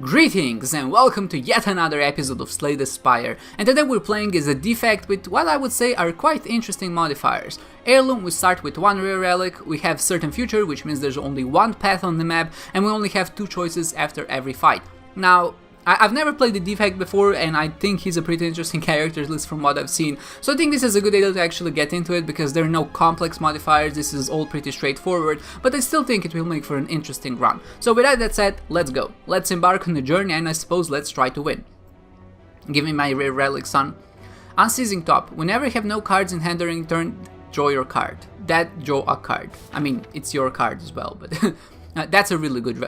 Greetings and welcome to yet another episode of Slay the Spire, and today we're playing as a Defect with what I would say are quite interesting modifiers. Heirloom, we start with one rare relic, we have certain future, which means there's only one path on the map, and we only have two choices after every fight. Now, I've never played the Defect before, and I think he's a pretty interesting character, at least from what I've seen. So I think this is a good idea to actually get into it, because there are no complex modifiers, this is all pretty straightforward, but I still think it will make for an interesting run. So with that said, let's go. Let's embark on the journey, and I suppose let's try to win. Give me my rare relic, son. Unseizing top. Whenever you have no cards in hand during turn, draw your card. Draw a card. I mean, it's your card as well, but... That's a really good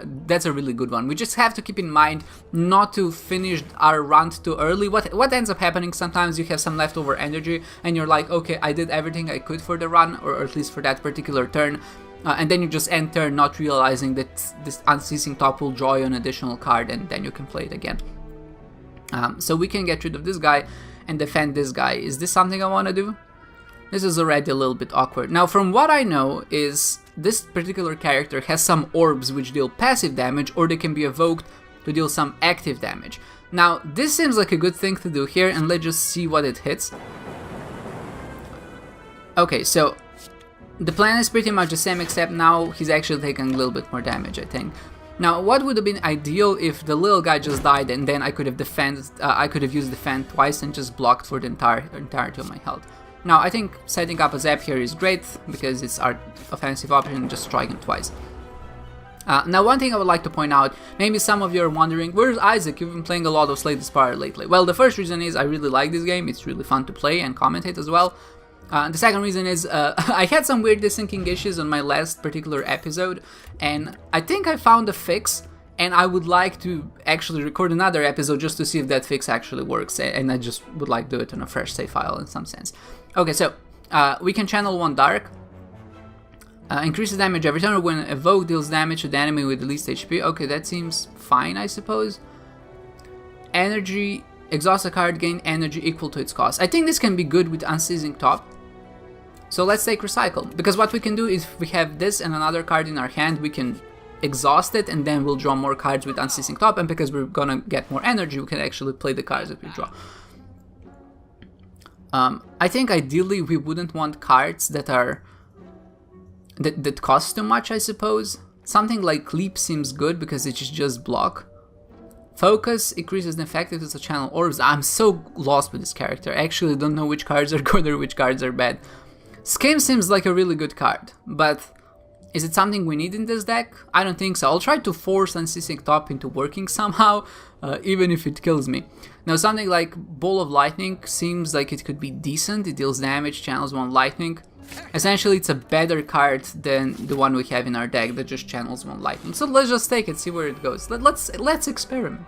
one. We just have to keep in mind not to finish our run too early. What ends up happening, sometimes you have some leftover energy and you're like, okay, I did everything I could for the run, or at least for that particular turn, and then you just end turn not realizing that this unceasing top will draw you an additional card, and then you can play it again. So we can get rid of this guy and defend this guy. Is this something I want to do? This is already a little bit awkward. Now, from what I know is this particular character has some orbs which deal passive damage, or they can be evoked to deal some active damage. Now, this seems like a good thing to do here, and let's just see what it hits. Okay, so the plan is pretty much the same, except now he's actually taking a little bit more damage, I think. Now, what would have been ideal if the little guy just died, and then I could have used defend twice and just blocked for the entirety of my health. Now, I think setting up a zap here is great, because it's our offensive option, just strike him twice. Now, one thing I would like to point out, maybe some of you are wondering, where's Isaac? You've been playing a lot of Slay the Spire lately. Well, the first reason is I really like this game, it's really fun to play and commentate as well. The second reason is I had some weird desyncing issues on my last particular episode, and I think I found a fix. And I would like to actually record another episode just to see if that fix actually works, and I just would like to do it on a fresh save file in some sense. Okay, so we can channel one dark. Increases damage every turn when evoke, deals damage to the enemy with the least HP. Okay, that seems fine, I suppose. Energy, exhaust a card, gain energy equal to its cost. I think this can be good with unceasing top. So let's take recycle, because what we can do is if we have this and another card in our hand, we can exhaust it, and then we'll draw more cards with unceasing top, and because we're gonna get more energy, we can actually play the cards that we draw. I think ideally we wouldn't want cards that cost too much, I suppose. Something like Leap seems good because it just block. Focus increases the effectiveness of channel orbs. I'm so lost with this character. I actually don't know which cards are good or which cards are bad. Skim seems like a really good card, but is it something we need in this deck? I don't think so. I'll try to force Unceasing Top into working somehow, even if it kills me. Now, something like Ball of Lightning seems like it could be decent. It deals damage, channels one lightning. Essentially, it's a better card than the one we have in our deck that just channels one lightning. So let's just take it, see where it goes. Let's experiment.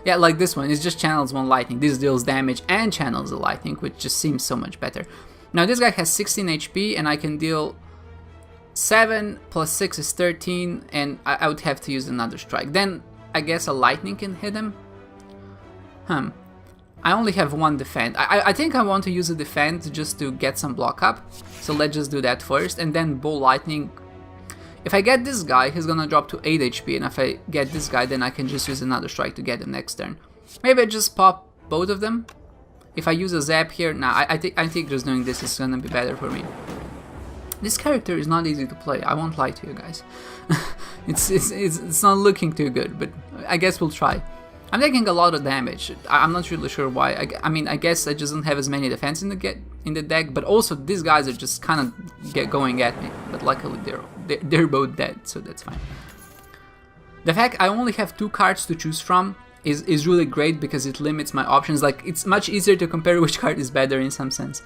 Yeah, like this one, it just channels one lightning. This deals damage and channels a lightning, which just seems so much better. Now, this guy has 16 HP, and I can deal 7 plus 6 is 13, and I would have to use another strike. Then I guess a lightning can hit him. I only have one defend. I think I want to use a defend just to get some block up. So let's just do that first, and then ball lightning. If I get this guy, he's gonna drop to 8 HP, and if I get this guy, then I can just use another strike to get him next turn. Maybe I just pop both of them. If I use a zap here, nah, I think just doing this is gonna be better for me. This character is not easy to play, I won't lie to you guys. it's not looking too good, but I guess we'll try. I'm taking a lot of damage. I'm not really sure why. I mean, I guess I just don't have as many defense in the deck, but also these guys are just kind of going at me. But luckily they're both dead, so that's fine. The fact I only have 2 cards to choose from is really great, because it limits my options. Like, it's much easier to compare which card is better in some sense.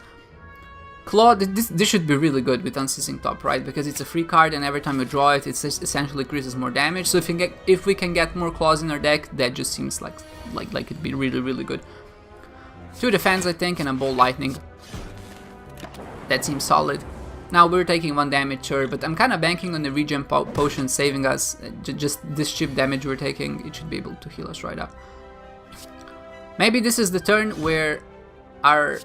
Claw, this should be really good with Unceasing Top, right? Because it's a free card, and every time you draw it, it essentially increases more damage. So if we can get more claws in our deck, that just seems like it'd be really, really good. 2 defense, I think, and a ball lightning. That seems solid. Now we're taking 1 damage, sure, but I'm kind of banking on the regen potion saving us. Just this cheap damage we're taking, it should be able to heal us right up. Maybe this is the turn where our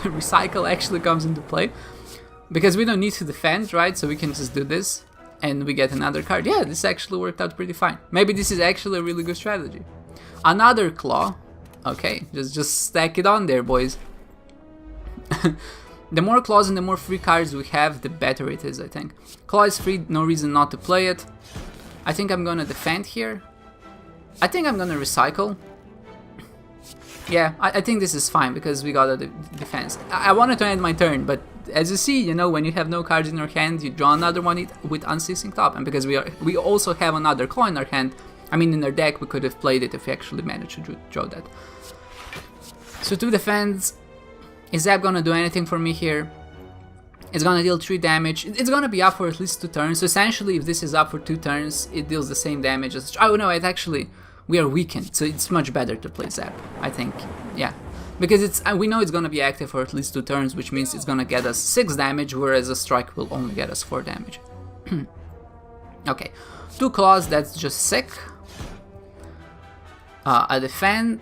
recycle actually comes into play, because we don't need to defend, right? So we can just do this. and we get another card. Yeah, this actually worked out pretty fine. Maybe this is actually a really good strategy. Another claw. Okay, just stack it on there, boys. The more claws and the more free cards we have, the better it is, I think. Claw is free, no reason not to play it. I think I'm gonna defend here. I think I'm gonna recycle. Yeah, I think this is fine because we got a defense. I wanted to end my turn, but as you see, you know, when you have no cards in your hand, you draw another one with Unceasing Top, and because we also have another claw in our hand, I mean in our deck, we could have played it if we actually managed to draw that. So 2 defense. Is Zap gonna do anything for me here? It's gonna deal 3 damage. It's gonna be up for at least 2 turns. So essentially, if this is up for 2 turns, it deals the same damage as... Oh no, it actually... We are weakened, so it's much better to play Zap, I think. Yeah. Because it's we know it's gonna be active for at least 2 turns, which means it's gonna get us 6 damage, whereas a strike will only get us 4 damage. Okay. 2 claws, that's just sick. A defend...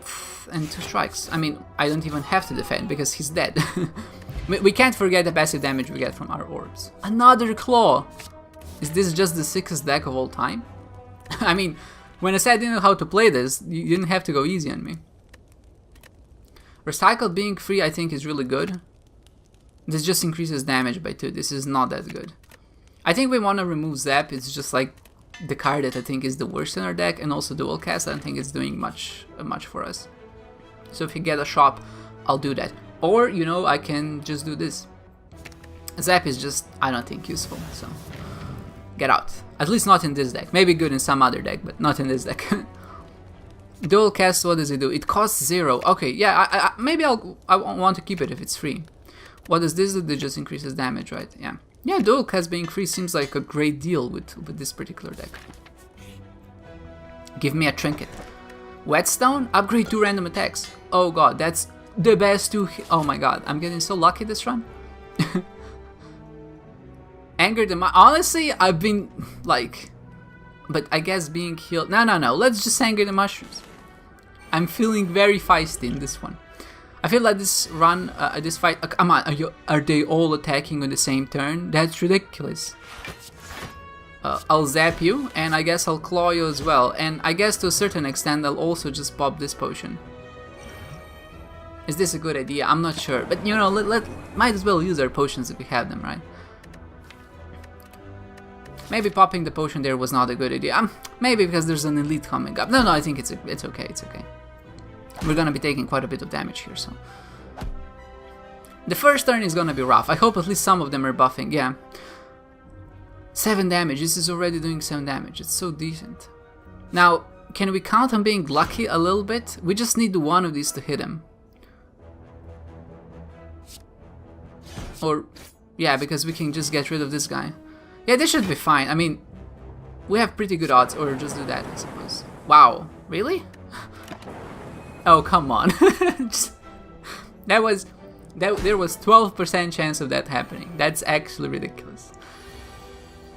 and 2 strikes. I mean, I don't even have to defend because he's dead. We can't forget the passive damage we get from our orbs. Another claw! Is this just the sickest deck of all time? I mean, when I said I didn't know how to play this, you didn't have to go easy on me. Recycle being free I think is really good. This just increases damage by 2. This is not that good. I think we want to remove Zap. It's just like the card that I think is the worst in our deck, and also dual cast. I don't think it's doing much for us. So if you get a shop, I'll do that. Or, you know, I can just do this. Zap is just, I don't think, useful, so... Get out. At least not in this deck. Maybe good in some other deck, but not in this deck. Dual cast, what does it do? It costs 0. Okay, yeah, maybe I want to keep it if it's free. What does this do? It just increases damage, right? Yeah. Yeah, dual cast being free seems like a great deal with this particular deck. Give me a trinket. Whetstone? Upgrade 2 random attacks. Oh god, that's the best 2 oh my god, I'm getting so lucky this run. Anger the honestly, I've been like... But I guess being healed... No, let's just anger the mushrooms. I'm feeling very feisty in this one. I feel like this run, this fight... come on, are they all attacking on the same turn? That's ridiculous. I'll zap you, and I guess I'll claw you as well. And I guess to a certain extent, I'll also just pop this potion. Is this a good idea? I'm not sure. But, you know, might as well use our potions if we have them, right? Maybe popping the potion there was not a good idea. Maybe because there's an elite coming up. No, I think it's okay, it's okay. We're gonna be taking quite a bit of damage here, so... The first turn is gonna be rough. I hope at least some of them are buffing, yeah. 7 damage, this is already doing 7 damage, it's so decent. Now, can we count on being lucky a little bit? We just need one of these to hit him. Or, yeah, because we can just get rid of this guy. Yeah, this should be fine, I mean, we have pretty good odds, or just do that, I suppose. Wow, really? Oh, come on. There was 12% chance of that happening. That's actually ridiculous.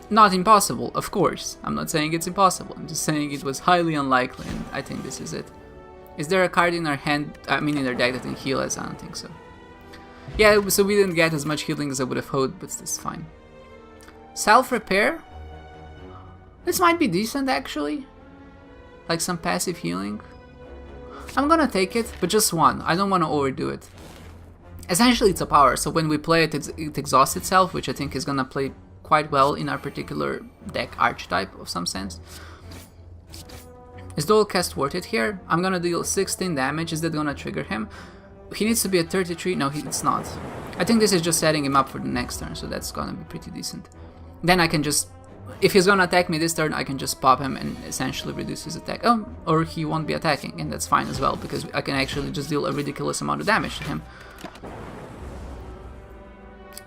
Not impossible, of course. I'm not saying it's impossible. I'm just saying it was highly unlikely, and I think this is it. Is there a card in our hand, I mean in our deck that can heal us? I don't think so. Yeah, so we didn't get as much healing as I would have hoped, but it's fine. Self-repair? This might be decent, actually. Like some passive healing. I'm gonna take it, but just one. I don't want to overdo it. Essentially, it's a power, so when we play it, it exhausts itself, which I think is gonna play quite well in our particular deck archetype of some sense. Is dual cast worth it here? I'm gonna deal 16 damage. Is that gonna trigger him? He needs to be at 33. No, it's not. I think this is just setting him up for the next turn, so that's gonna be pretty decent. Then I can just... If he's gonna attack me this turn, I can just pop him and essentially reduce his attack. Oh, or he won't be attacking, and that's fine as well, because I can actually just deal a ridiculous amount of damage to him.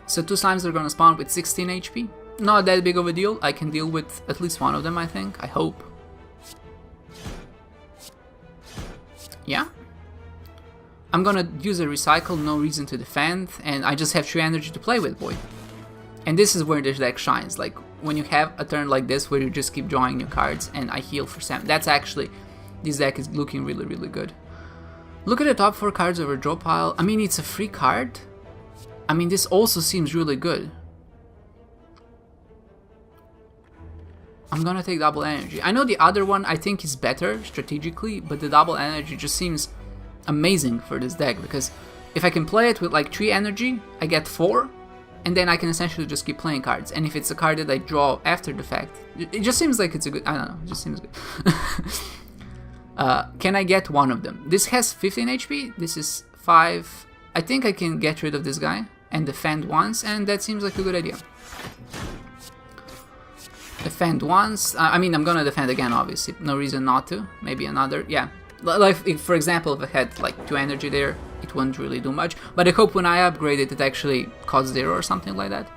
So 2 slimes are gonna spawn with 16 HP. Not that big of a deal. I can deal with at least one of them, I think. I hope. Yeah. I'm gonna use a recycle, no reason to defend, and I just have 3 energy to play with, boy. And this is where this deck shines, like, when you have a turn like this where you just keep drawing new cards and I heal for 7. That's actually, this deck is looking really, really good. Look at the top 4 cards of our draw pile. I mean, it's a free card. I mean, this also seems really good. I'm gonna take double energy. I know the other one I think is better strategically, but the double energy just seems amazing for this deck, because if I can play it with like 3 energy, I get 4, and then I can essentially just keep playing cards. And if it's a card that I draw after Defect, it just seems like it's a good, I don't know, it just seems good. Can I get one of them? This has 15 HP, this is 5. I think I can get rid of this guy and defend once, and that seems like a good idea. Defend once, I mean, I'm gonna defend again, obviously, no reason not to. Maybe another, yeah. Like, if, for example, if I had like 2 energy there, it wouldn't really do much. But I hope when I upgrade it, it actually costs 0 or something like that.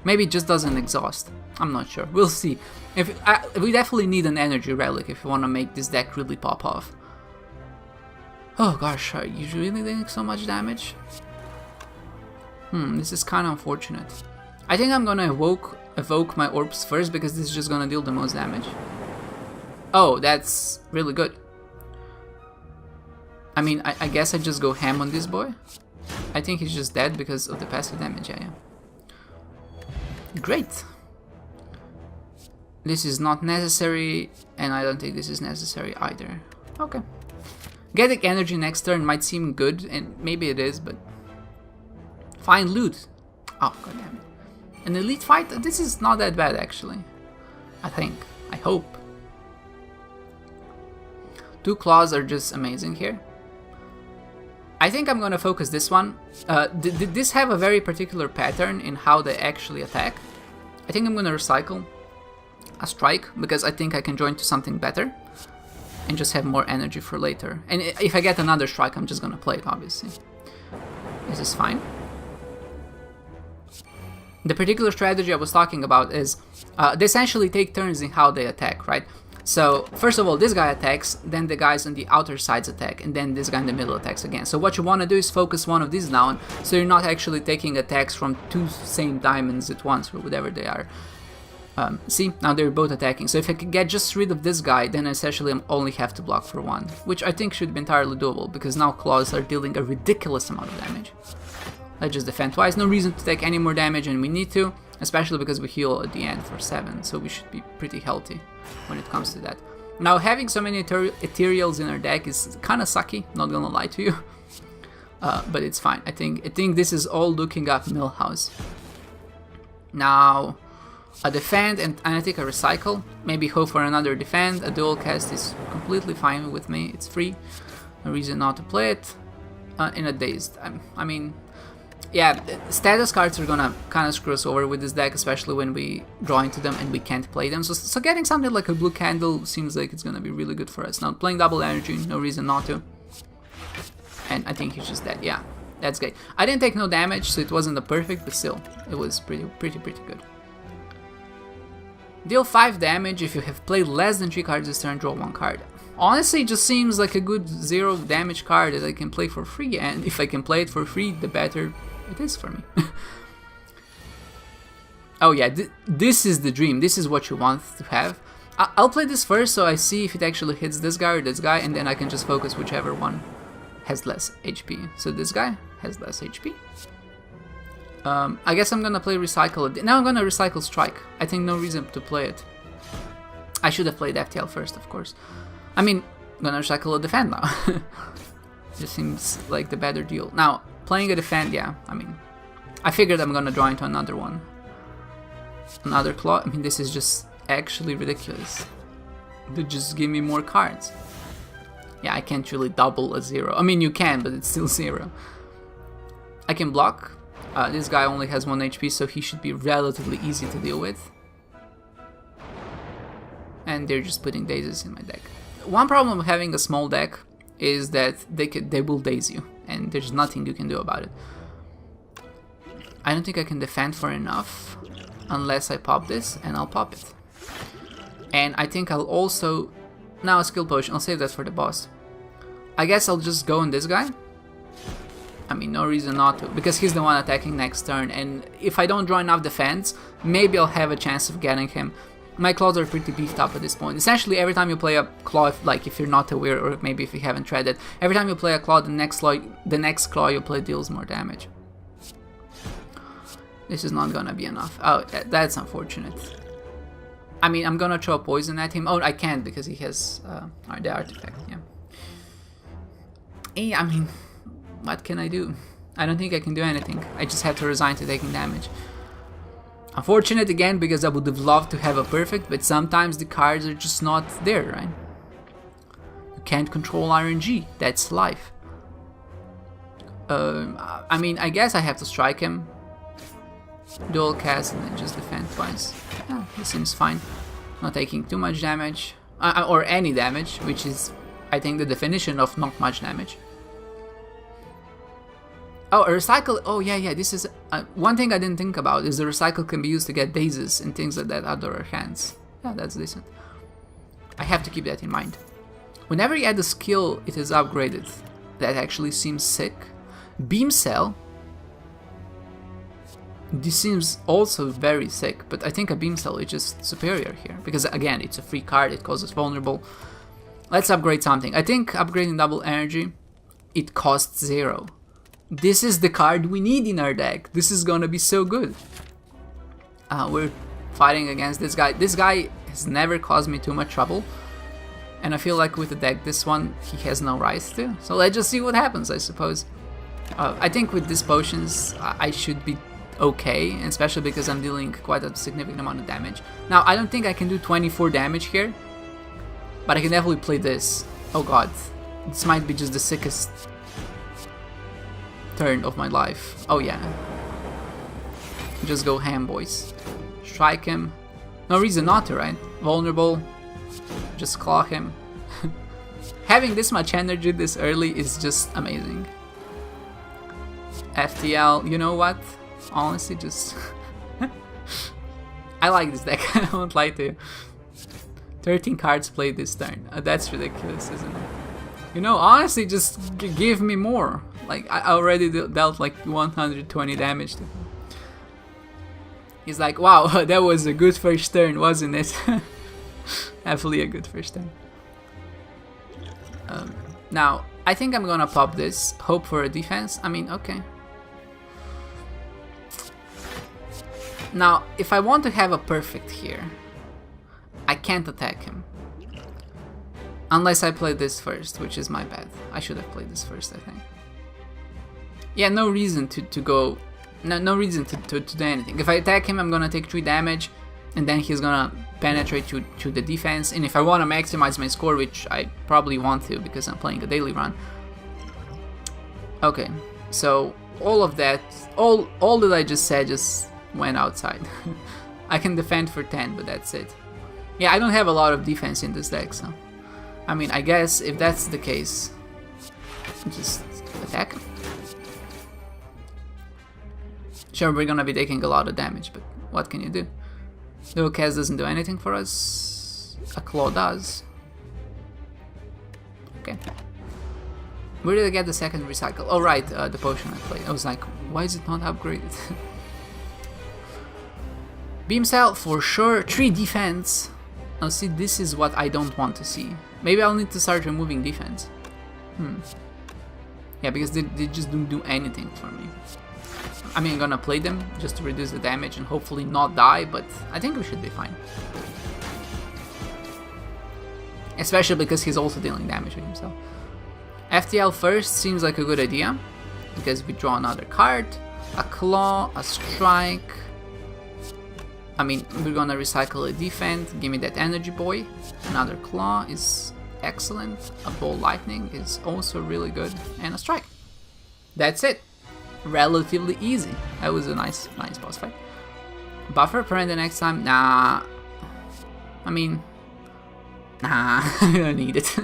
Maybe it just doesn't exhaust. I'm not sure. We'll see. We definitely need an energy relic if you want to make this deck really pop off. Oh gosh, are you really doing so much damage? This is kind of unfortunate. I think I'm gonna evoke my orbs first, because this is just gonna deal the most damage. Oh, that's really good. I mean, I guess I just go ham on this boy. I think he's just dead because of the passive damage, yeah. Great. This is not necessary, and I don't think this is necessary either. Okay. Getting energy next turn might seem good, and maybe it is, but... Find loot. Oh, goddammit. An elite fight? This is not that bad, actually. I think. I hope. 2 claws are just amazing here. I think I'm gonna focus this one. This have a very particular pattern in how they actually attack. I think I'm gonna recycle a strike, because I think I can join to something better and just have more energy for later. And if I get another strike, I'm just gonna play it, obviously. This is fine. The particular strategy I was talking about is they essentially take turns in how they attack, right? So, first of all, this guy attacks, then the guys on the outer sides attack, and then this guy in the middle attacks again. So what you want to do is focus one of these down, so you're not actually taking attacks from 2 same diamonds at once, or whatever they are. See, now they're both attacking. So if I can get just rid of this guy, then essentially I only have to block for 1, which I think should be entirely doable, because now claws are dealing a ridiculous amount of damage. Let's just defend twice, no reason to take any more damage, and we need to, especially because we heal at the end for 7, so we should be pretty healthy when it comes to that. Now, having so many ethereals in our deck is kind of sucky, not gonna lie to you, but it's fine. I think this is all looking up Millhouse. Now, a defend, and I think a recycle, maybe hope for another defend. A dual cast is completely fine with me, it's free, no reason not to play it. In a dazed, I mean, yeah, status cards are gonna kind of screw us over with this deck, especially when we draw into them and we can't play them. So getting something like a blue candle seems like it's gonna be really good for us. Now, playing double energy, no reason not to. And I think he's just dead, yeah, that's great. I didn't take no damage, so it wasn't a perfect, but still, it was pretty good. Deal 5 damage if you have played less than 3 cards this turn, draw 1 card. Honestly, it just seems like a good 0 damage card that I can play for free, and if I can play it for free, the better it is for me. Oh yeah, this is the dream. This is what you want to have. I'll play this first, so I see if it actually hits this guy or this guy, and then I can just focus whichever one has less HP. So this guy has less HP. I guess I'm gonna play Recycle. Now I'm gonna Recycle Strike. I think no reason to play it. I should have played FTL first, of course. I mean, I'm gonna Recycle a Defend now. Just seems like the better deal. Now, playing a Defend, yeah, I mean, I figured I'm gonna draw into another one. Another Claw. I mean, this is just actually ridiculous. They just give me more cards. Yeah, I can't really double a 0. I mean, you can, but it's still 0. I can block. This guy only has 1 HP, so he should be relatively easy to deal with. And they're just putting dazes in my deck. One problem with having a small deck is that they will daze you, and there's nothing you can do about it. I don't think I can defend for enough unless I pop this, and I'll pop it. And I think I'll also... Now a skill potion, I'll save that for the boss. I guess I'll just go on this guy. I mean, no reason not to, because he's the one attacking next turn, and if I don't draw enough defense, maybe I'll have a chance of getting him. My claws are pretty beefed up at this point. Essentially, every time you play a claw, if you're not aware, or maybe if you haven't tried it, every time you play a claw, the next claw you play deals more damage. This is not gonna be enough. Oh, that's unfortunate. I mean, I'm gonna throw poison at him. Oh, I can't because he has the artifact, yeah. I mean, what can I do? I don't think I can do anything. I just have to resign to taking damage. Unfortunate again, because I would have loved to have a perfect, but sometimes the cards are just not there, right? You can't control RNG, that's life. I mean, I guess I have to strike him. Dual cast and then just defend twice. Yeah, this seems fine. Not taking too much damage, or any damage, which is, I think, the definition of not much damage. Oh, a recycle. Oh, yeah, this is one thing I didn't think about is the recycle can be used to get dazes and things like that out of our hands. Yeah, that's decent. I have to keep that in mind. Whenever you add a skill, it is upgraded. That actually seems sick. Beam Cell. This seems also very sick, but I think a Beam Cell is just superior here. Because again, it's a free card, it causes vulnerable. Let's upgrade something. I think upgrading double energy, it costs 0. This is the card we need in our deck. This is gonna be so good. We're fighting against this guy. This guy has never caused me too much trouble. And I feel like with the deck, this one, he has no rise to. So let's just see what happens, I suppose. I think with these potions, I should be okay, especially because I'm dealing quite a significant amount of damage. Now, I don't think I can do 24 damage here, but I can definitely play this. Oh god, this might be just the sickest turn of my life. Oh yeah. Just go ham, boys. Strike him. No reason not to, right? Vulnerable. Just claw him. Having this much energy this early is just amazing. FTL, you know what? Honestly, just... I like this deck, I won't lie to you. 13 cards played this turn. That's ridiculous, isn't it? You know, honestly, just give me more. Like, I already dealt like 120 damage to him. He's like, wow, that was a good first turn, wasn't it? Definitely a good first turn. Now, I think I'm gonna pop this. Hope for a defense. I mean, okay. Now, if I want to have a perfect here, I can't attack him. Unless I play this first, which is my bad. I should have played this first, I think. Yeah, no reason to go... No reason to do anything. If I attack him, I'm gonna take 3 damage, and then he's gonna penetrate to the defense. And if I want to maximize my score, which I probably want to because I'm playing a daily run. Okay, so all of that, all that I just said just went outside. I can defend for 10, but that's it. Yeah, I don't have a lot of defense in this deck, so... I mean, I guess if that's the case, just attack him. Sure, we're gonna be taking a lot of damage, but what can you do? Dual cast doesn't do anything for us. A claw does. Okay. Where did I get the second recycle? Oh right, the potion I played. I was like, why is it not upgraded? Beam Cell for sure. 3 defense. Now see, this is what I don't want to see. Maybe I'll need to start removing defense. Yeah, because they just don't do anything for me. I mean, I'm gonna play them just to reduce the damage and hopefully not die, but I think we should be fine. Especially because he's also dealing damage with himself. FTL first seems like a good idea, because we draw another card, a claw, a strike. I mean, we're gonna recycle a defend, give me that energy boy. Another claw is excellent, a ball lightning is also really good, and a strike. That's it. Relatively easy. That was a nice boss fight. Buffer permanent the next time? Nah. I mean, nah, I don't need it.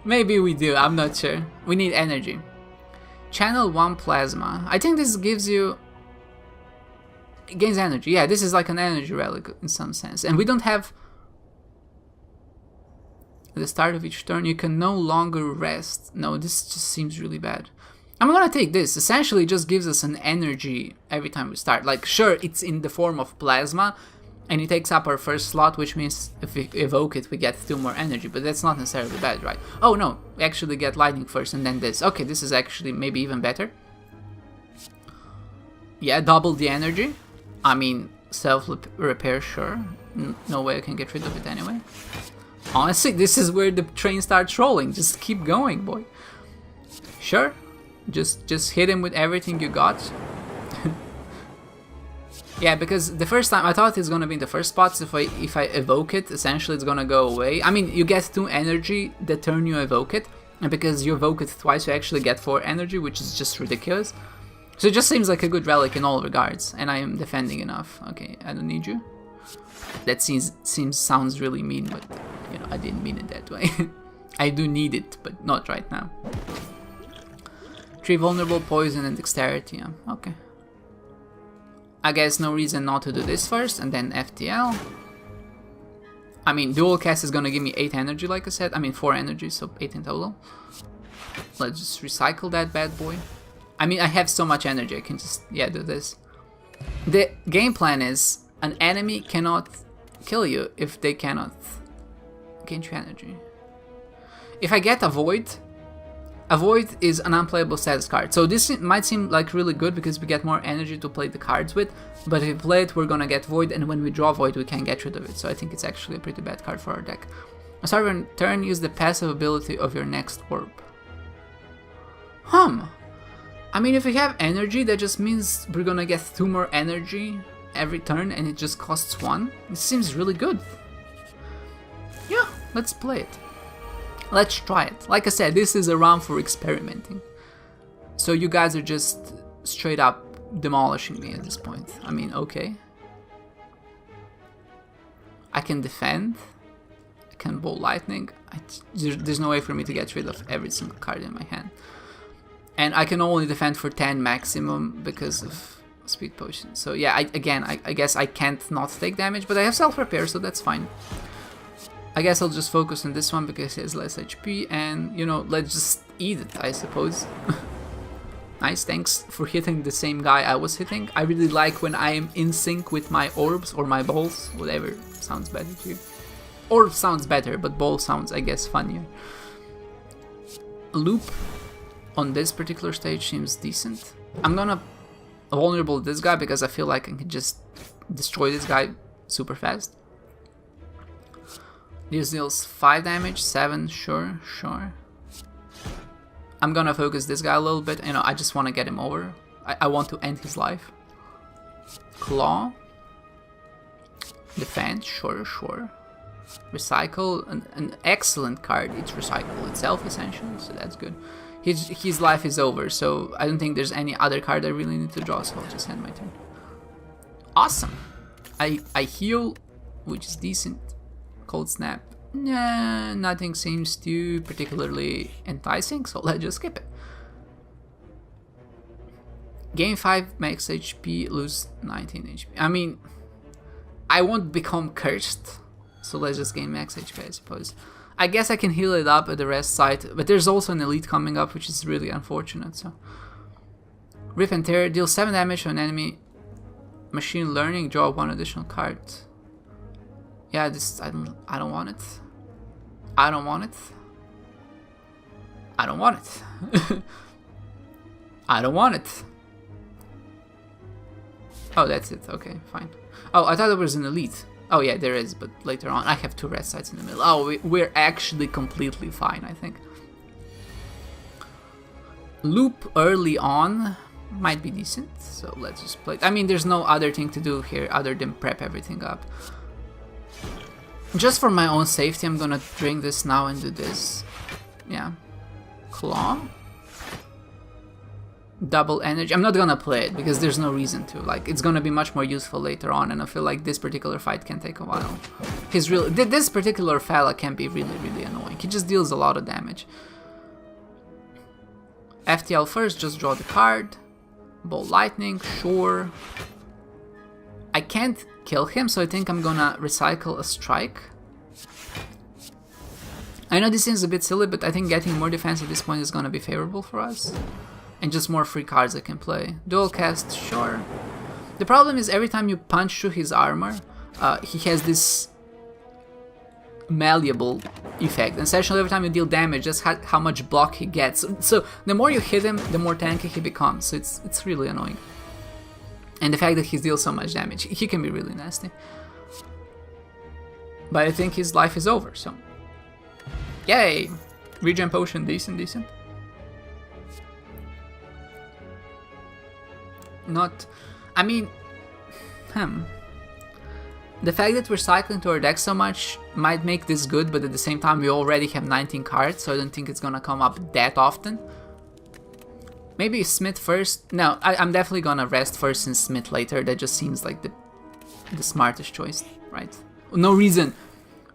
Maybe we do, I'm not sure. We need energy. Channel 1 plasma. I think this gives you... It gains energy. Yeah, this is like an energy relic in some sense. And we don't have... At the start of each turn, you can no longer rest. No, this just seems really bad. I'm gonna take this. Essentially, it just gives us an energy every time we start. Like, sure, it's in the form of plasma, and it takes up our first slot, which means if we evoke it, we get 2 more energy, but that's not necessarily bad, right? Oh no, we actually get lightning first and then this. Okay, this is actually maybe even better. Yeah, double the energy. I mean, Self-repair, sure. No way I can get rid of it anyway. Honestly, this is where the train starts rolling. Just keep going, boy. Sure. Just hit him with everything you got. Yeah, because the first time I thought it's gonna be in the first spots. If I evoke it, essentially it's gonna go away. I mean, you get 2 energy the turn you evoke it, and because you evoke it twice, you actually get 4 energy, which is just ridiculous. So it just seems like a good relic in all regards, and I am defending enough. Okay, I don't need you. That sounds really mean, but you know, I didn't mean it that way. I do need it, but not right now. 3 vulnerable, poison, and dexterity. Yeah, okay. I guess no reason not to do this first, and then FTL. I mean, dual cast is gonna give me 8 energy, like I said. I mean, 4 energy, so 8 in total. Let's just recycle that bad boy. I mean, I have so much energy, I can just, yeah, do this. The game plan is, an enemy cannot kill you if they cannot gain 3 energy. If I get a Void is an unplayable status card. So this might seem like really good because we get more energy to play the cards with, but if we play it, we're gonna get Void, and when we draw Void, we can't get rid of it. So I think it's actually a pretty bad card for our deck. Start your turn, use the passive ability of your next orb. I mean, if we have energy, that just means we're gonna get 2 more energy every turn, and it just costs 1. It seems really good. Yeah, let's play it. Let's try it. Like I said, this is a round for experimenting. So you guys are just straight up demolishing me at this point. I mean, okay. I can defend. I can bolt lightning. There's no way for me to get rid of every single card in my hand. And I can only defend for 10 maximum because of speed potion. So yeah, I guess I can't not take damage, but I have self-repair, so that's fine. I guess I'll just focus on this one because it has less HP, and, you know, let's just eat it, I suppose. Nice, thanks for hitting the same guy I was hitting. I really like when I am in sync with my orbs or my balls, whatever sounds better to you. Orb sounds better, but ball sounds, I guess, funnier. Loop on this particular stage seems decent. I'm gonna vulnerable this guy because I feel like I can just destroy this guy super fast. This deals 5 damage, 7, sure. I'm gonna focus this guy a little bit, you know, I just want to get him over. I want to end his life. Claw. Defend, sure. Recycle, an excellent card. It's recycle itself, essentially, so that's good. His life is over, so I don't think there's any other card I really need to draw, so I'll just end my turn. Awesome. I heal, which is decent. Cold Snap. Nah, nothing seems too particularly enticing, so let's just skip it. Gain 5 max HP, lose 19 HP. I mean, I won't become cursed, so let's just gain max HP, I suppose. I guess I can heal it up at the rest site, but there's also an elite coming up, which is really unfortunate, so. Rip and Tear, deal 7 damage to an enemy. Machine Learning, draw 1 additional card. Yeah, this, I don't want it. I don't want it. I don't want it. I don't want it. Oh, that's it. Okay, fine. Oh, I thought there was an elite. Oh yeah, there is, but later on. I have 2 red sites in the middle. Oh, we're actually completely fine, I think. Loop early on might be decent, so let's just play. I mean, there's no other thing to do here other than prep everything up. Just for my own safety, I'm gonna drink this now and do this. Yeah. Claw. Double energy. I'm not gonna play it because there's no reason to. Like, it's gonna be much more useful later on, and I feel like this particular fight can take a while. This particular fella can be really annoying. He just deals a lot of damage. FTL first, just draw the card. Bolt Lightning, sure. I can't kill him, so I think I'm gonna recycle a strike. I know this seems a bit silly, but I think getting more defense at this point is gonna be favorable for us. And just more free cards I can play. Dual cast, sure. The problem is every time you punch through his armor, he has this malleable effect. And essentially every time you deal damage, that's how much block he gets. So the more you hit him, the more tanky he becomes. So it's really annoying. And the fact that he deals so much damage, he can be really nasty. But I think his life is over, so... Yay! Regen potion, decent, decent. Not... I mean... The fact that we're cycling to our deck so much might make this good, but at the same time we already have 19 cards, so I don't think it's gonna come up that often. Maybe Smith first? No, I'm definitely gonna rest first and Smith later. That just seems like the smartest choice, right? No reason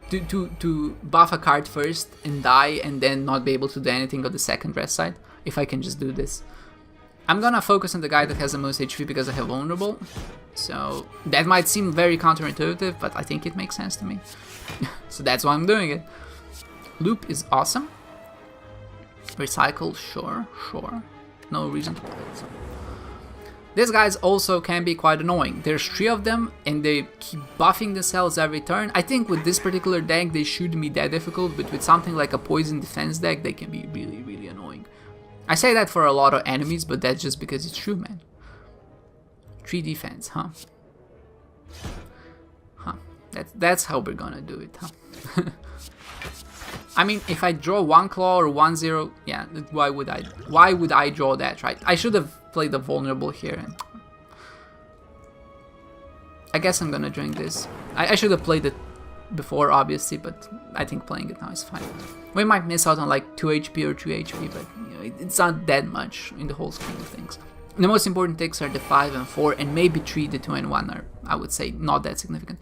to buff a card first and die and then not be able to do anything on the second rest side, if I can just do this. I'm gonna focus on the guy that has the most HP because I have vulnerable. So that might seem very counterintuitive, but I think it makes sense to me. So that's why I'm doing it. Loop is awesome. Recycle, sure. No reason to play it. So. These guys also can be quite annoying. There's 3 of them and they keep buffing themselves every turn. I think with this particular deck they shouldn't be that difficult, but with something like a poison defense deck they can be really, really annoying. I say that for a lot of enemies, but that's just because it's true, man. 3 defense, huh? That's how we're gonna do it, huh? I mean, if I draw 1 claw or 1-0, yeah, why would I draw that, right? I should have played the vulnerable here. And I guess I'm gonna drink this. I should have played it before, obviously, but I think playing it now is fine. We might miss out on like 2 HP or 3 HP, but you know, it's not that much in the whole scheme of things. The most important ticks are the 5 and 4, and maybe 3, the 2 and 1 are, I would say, not that significant.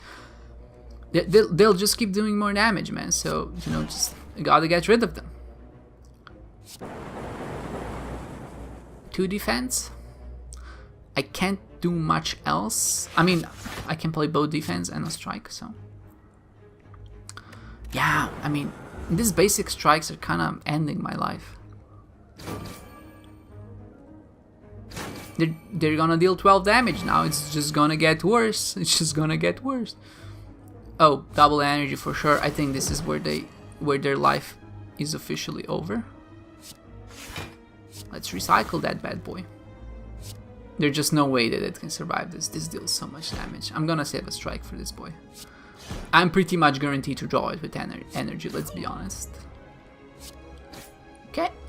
They'll just keep doing more damage, man, so, you know, just gotta get rid of them. 2 defense. I can't do much else. I mean, I can play both defense and a strike, so... Yeah, I mean, these basic strikes are kind of ending my life. They're gonna deal 12 damage now. It's just gonna get worse. It's just gonna get worse. Oh, double energy for sure. I think this is where their life is officially over. Let's recycle that bad boy. There's just no way that it can survive this. This deals so much damage. I'm gonna save a strike for this boy. I'm pretty much guaranteed to draw it with energy, let's be honest.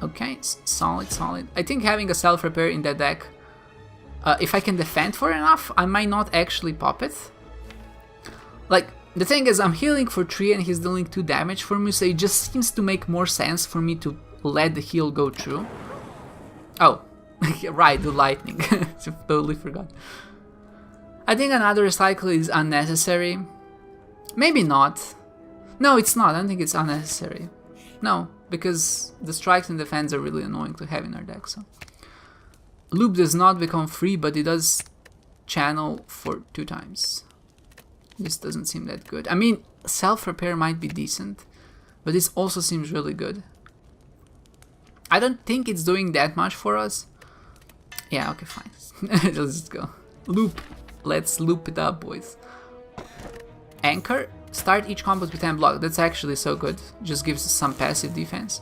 Okay, solid. I think having a self-repair in that deck, if I can defend for enough, I might not actually pop it. Like, the thing is, I'm healing for 3 and he's dealing 2 damage for me, so it just seems to make more sense for me to let the heal go through. Oh, right, the lightning. Totally forgot. I think another recycle is unnecessary. Maybe not. No, it's not. I don't think it's unnecessary. No, because the strikes and defense are really annoying to have in our deck. So loop does not become free, but it does channel for 2 times. This doesn't seem that good. I mean, self-repair might be decent, but this also seems really good. I don't think it's doing that much for us. Yeah, okay, fine. Let's just go. Loop. Let's loop it up, boys. Anchor. Start each combat with 10 block. That's actually so good. Just gives us some passive defense.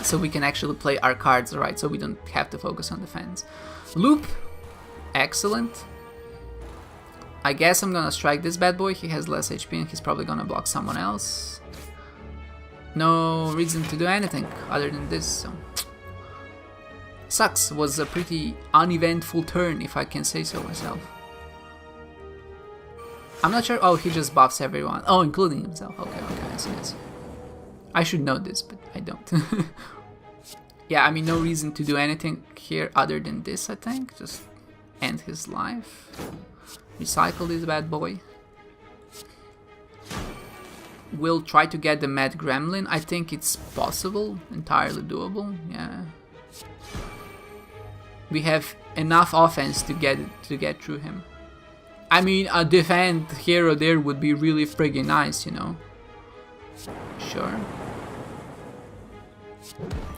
So we can actually play our cards right, so we don't have to focus on defense. Loop. Excellent. I guess I'm gonna strike this bad boy. He has less HP and he's probably gonna block someone else. No reason to do anything other than this, so... Sucks. Was a pretty uneventful turn, if I can say so myself. I'm not sure. Oh, he just buffs everyone. Oh, including himself. Okay, I see this. I should know this, but I don't. Yeah, I mean, no reason to do anything here other than this, I think. Just end his life. Recycle this bad boy. We'll try to get the Mad Gremlin. I think it's possible. Entirely doable. Yeah. We have enough offense to get through him. I mean, a defend here or there would be really friggin' nice, you know. Sure.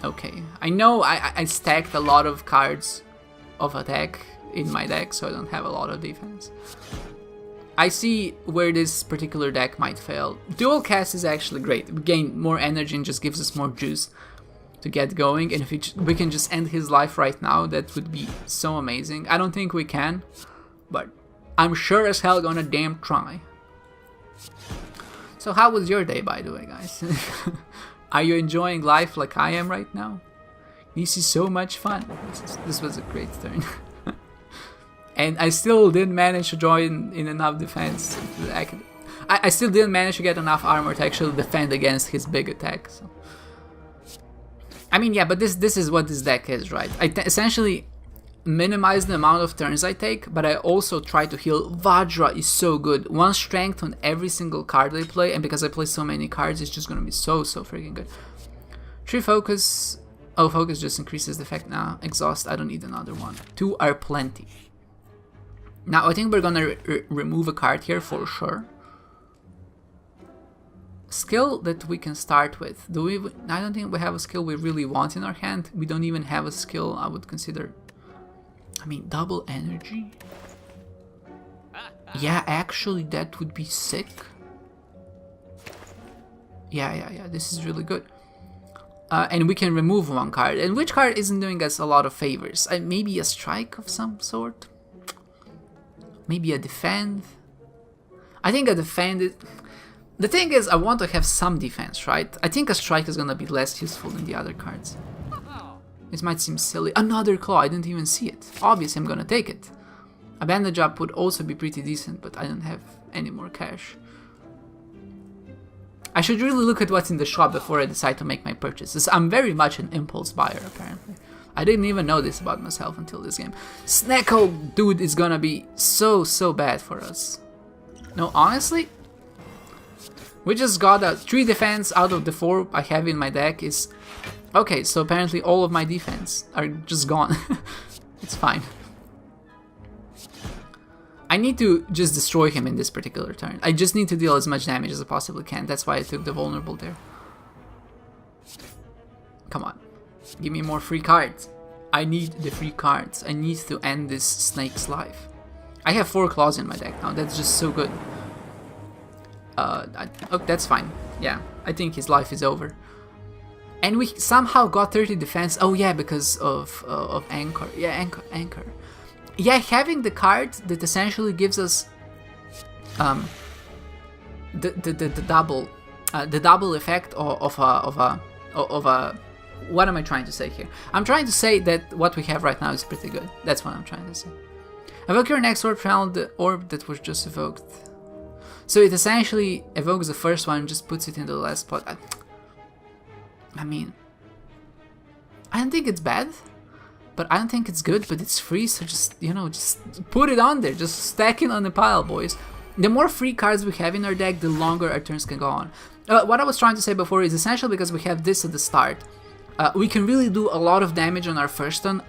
Okay. I know I stacked a lot of cards of attack in my deck, so I don't have a lot of defense. I see where this particular deck might fail. Dual cast is actually great. We gain more energy and just gives us more juice. to get going, and if we can just end his life right now, that would be so amazing. I don't think we can, but I'm sure as hell gonna damn try. So how was your day, by the way, guys? Are you enjoying life like I am right now? This is so much fun. This was a great turn. And I still didn't manage to join in enough defense. I still didn't manage to get enough armor to actually defend against his big attack. So. I mean, yeah, but this is what this deck is, right? I essentially minimize the amount of turns I take, but I also try to heal. Vajra is so good. 1 strength on every single card I play, and because I play so many cards, it's just gonna be so freaking good. 3 focus. Oh, focus just increases the effect now. Exhaust, I don't need another one. 2 are plenty. Now, I think we're gonna remove a card here for sure. Skill that we can start with. I don't think we have a skill we really want in our hand. We don't even have a skill I would consider. I mean, double energy? Yeah, actually, that would be sick. Yeah, this is really good. And we can remove 1 card. And which card isn't doing us a lot of favors? Maybe a strike of some sort? Maybe a defend? I think a defend is... The thing is, I want to have some defense, right? I think a strike is gonna be less useful than the other cards. This might seem silly. Another claw, I didn't even see it. Obviously, I'm gonna take it. A bandage up would also be pretty decent, but I don't have any more cash. I should really look at what's in the shop before I decide to make my purchases. I'm very much an impulse buyer, apparently. I didn't even know this about myself until this game. Snecko, dude, is gonna be so bad for us. No, honestly, we just got a 3 defense out of the 4 I have in my deck is... Okay, so apparently all of my defense are just gone. It's fine. I need to just destroy him in this particular turn. I just need to deal as much damage as I possibly can. That's why I took the vulnerable there. Come on. Give me more free cards. I need the free cards. I need to end this snake's life. I have 4 claws in my deck now. That's just so good. Oh, that's fine. Yeah, I think his life is over. And we somehow got 30 defense. Oh yeah, because of Anchor. Yeah, Anchor. Yeah, having the card that essentially gives us the double effect of a what am I trying to say here? I'm trying to say that what we have right now is pretty good. That's what I'm trying to say. Evoke your next orb, found the orb that was just evoked. So it essentially evokes the first one and just puts it in the last spot. I mean, I don't think it's bad, but I don't think it's good, but it's free, so just, you know, just put it on there, just stack it on the pile, boys. The more free cards we have in our deck, the longer our turns can go on. What I was trying to say before is essentially because we have this at the start, we can really do a lot of damage on our first turn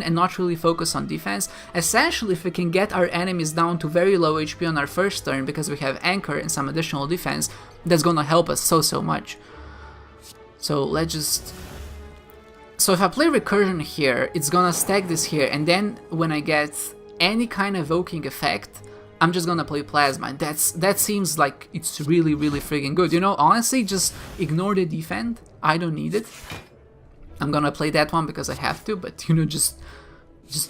and not really focus on defense. Essentially, if we can get our enemies down to very low HP on our first turn because we have Anchor and some additional defense, that's gonna help us so much. So let's just... So if I play Recursion here, it's gonna stack this here, and then when I get any kind of evoking effect, I'm just gonna play Plasma, and that seems like it's really friggin' good. You know, honestly, just ignore the defend. I don't need it. I'm gonna play that one because I have to, but you know, just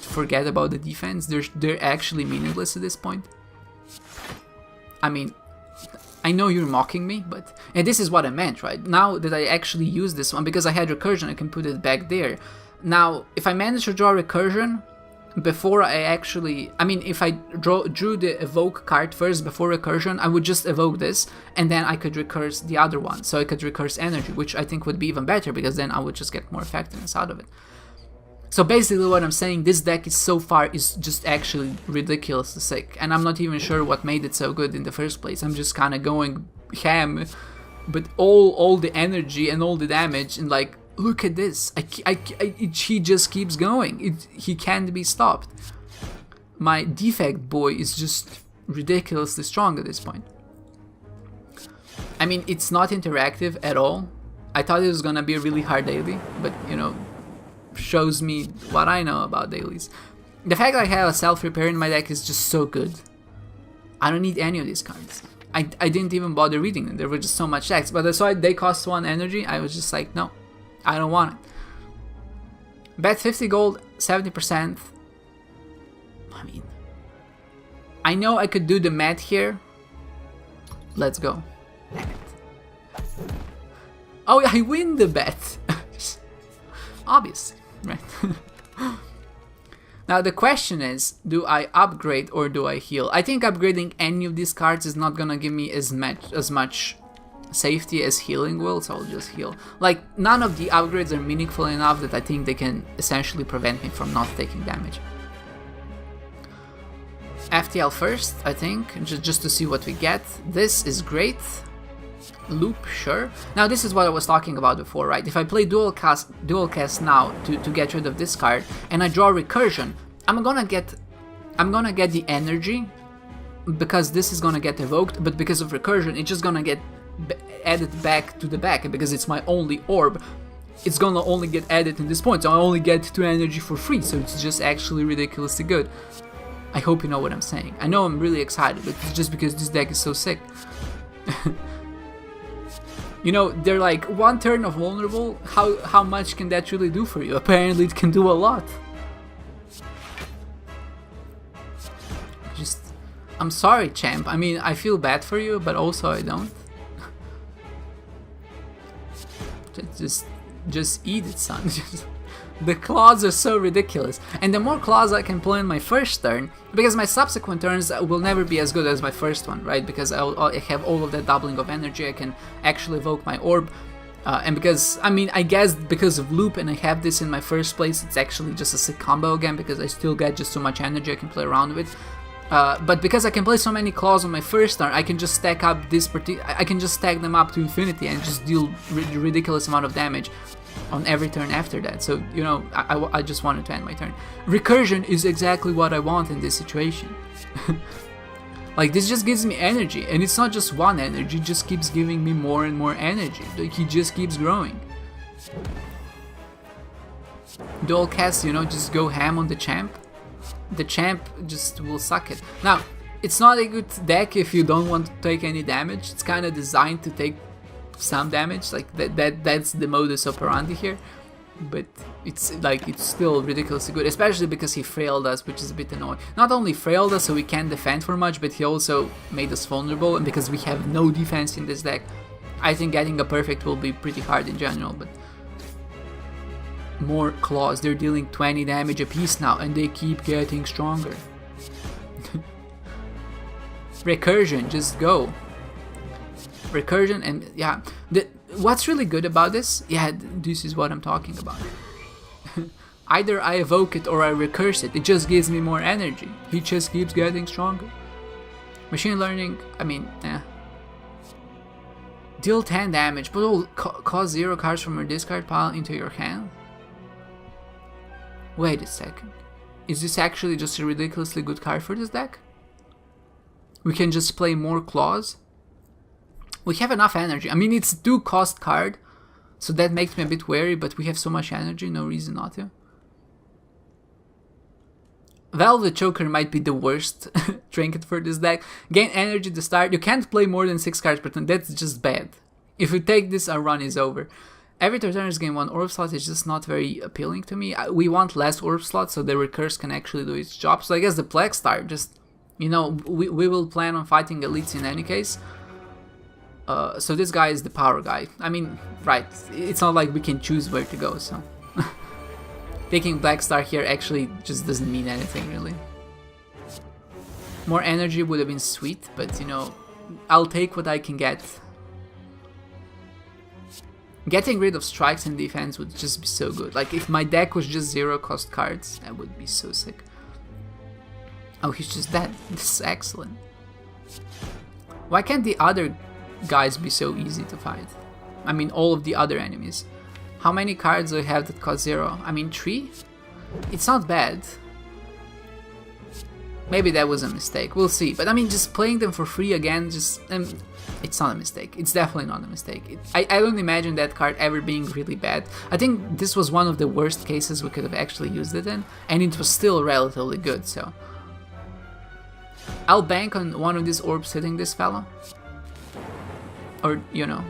forget about the defense. They're actually meaningless at this point. I mean, I know you're mocking me, but... And this is what I meant, right? Now that I actually use this one, because I had Recursion, I can put it back there. Now, if I manage to draw Recursion before I actually... I mean, if I drew the Evoke card first before Recursion, I would just evoke this, and then I could recurse the other one. So I could recurse Energy, which I think would be even better, because then I would just get more effectiveness out of it. So basically what I'm saying, this deck is so far is just actually ridiculously sick, and I'm not even sure what made it so good in the first place. I'm just kind of going ham, but all the energy and all the damage, and like, look at this, he just keeps going, he can't be stopped. My Defect boy is just ridiculously strong at this point. I mean, it's not interactive at all. I thought it was gonna be a really hard daily, but you know, shows me what I know about dailies. The fact that I have a self-repair in my deck is just so good. I don't need any of these cards. I didn't even bother reading them, there were just so much decks, but that's why they cost 1 energy. I was just like, no, I don't want it. Bet 50 gold, 70%. I mean, I know I could do the math here. Let's go. Damn it. Oh, I win the bet. Obviously, right? Now the question is, do I upgrade or do I heal? I think upgrading any of these cards is not gonna give me as much safety as healing will, so I'll just heal. Like, none of the upgrades are meaningful enough that I think they can essentially prevent me from not taking damage. FTL first, I think, just to see what we get. This is great. Loop, sure. Now this is what I was talking about before, right? If I play dual cast now to get rid of this card, and I draw recursion, I'm gonna get the energy, because this is gonna get evoked, but because of recursion, it's just gonna get added back to the back, and because it's my only orb, it's gonna only get added in this point, so I only get 2 energy for free, so it's just actually ridiculously good. I hope you know what I'm saying. I know I'm really excited, but it's just because this deck is so sick. You know, they're like 1 turn of vulnerable. How much can that really do for you? Apparently it can do a lot. I'm sorry, champ. I mean, I feel bad for you, but also I don't. Just eat it, son. The claws are so ridiculous, and the more claws I can play in my first turn, because my subsequent turns will never be as good as my first one, right? Because I have all of that doubling of energy, I can actually evoke my orb, and because, I mean, I guess because of loop and I have this in my first place, it's actually just a sick combo again, because I still get just so much energy I can play around with. But because I can play so many claws on my first turn, I can just stack up I can just stack them up to infinity and just deal ridiculous amount of damage on every turn after that. So, you know, I just wanted to end my turn. Recursion is exactly what I want in this situation. Like, this just gives me energy, and it's not just 1 energy, it just keeps giving me more and more energy. Like, he just keeps growing. Dual cast, you know, just go ham on the champ. The champ just will suck it. Now, it's not a good deck if you don't want to take any damage. It's kind of designed to take some damage, like that's the modus operandi here, but it's still ridiculously good, especially because he frailed us, which is a bit annoying. Not only frailed us so we can't defend for much, but he also made us vulnerable, and because we have no defense in this deck, I think getting a perfect will be pretty hard in general. But more claws, they're dealing 20 damage a piece now, and they keep getting stronger. Recursion, just go. Recursion, and yeah, what's really good about this, yeah, this is what I'm talking about. Either I evoke it or I recurse it, it just gives me more energy. He just keeps getting stronger. Machine learning, I mean, yeah. Deal 10 damage, but will cause 0 cards from your discard pile into your hand. Wait a second, is this actually just a ridiculously good card for this deck? We can just play more claws. We have enough energy. I mean, it's a 2-cost card, so that makes me a bit wary, but we have so much energy, no reason not to. Velvet Choker might be the worst trinket for this deck. Gain energy to start. You can't play more than 6 cards per turn, that's just bad. If you take this, our run is over. Every returners gain 1 orb slot is just not very appealing to me. We want less orb slots so the recurse can actually do its job. So I guess the Plague Star, just, you know, we will plan on fighting elites in any case. So this guy is the power guy. I mean, right, it's not like we can choose where to go, so... Taking Black Star here actually just doesn't mean anything, really. More energy would have been sweet, but, you know, I'll take what I can get. Getting rid of strikes and defense would just be so good. Like, if my deck was just 0-cost cards, that would be so sick. Oh, he's just dead. This is excellent. Why can't the other guys be so easy to fight? I mean, all of the other enemies. How many cards do I have that cost 0? I mean, 3? It's not bad. Maybe that was a mistake, we'll see. But I mean, just playing them for free again, just... it's not a mistake. It's definitely not a mistake. I don't imagine that card ever being really bad. I think this was one of the worst cases we could have actually used it in, and it was still relatively good, so... I'll bank on one of these orbs hitting this fellow. Or, you know...